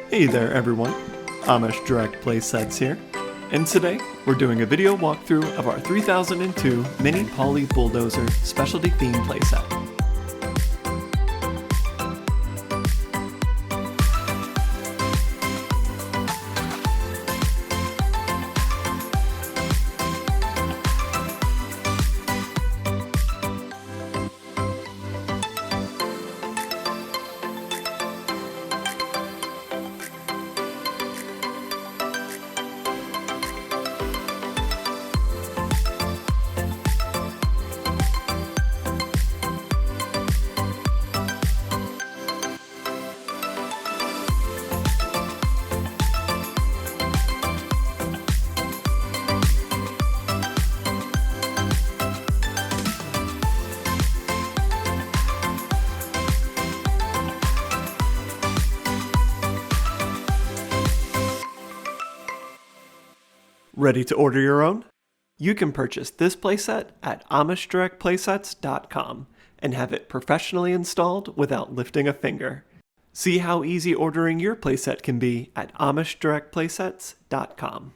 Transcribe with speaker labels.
Speaker 1: Hey there everyone, Amish Direct Playsets here, and today we're doing a video walkthrough of our 3002 Mini Poly Bulldozer specialty theme playset. Ready to order your own? You can purchase this playset at amishdirectplaysets.com and have it professionally installed without lifting a finger. See how easy ordering your playset can be at amishdirectplaysets.com.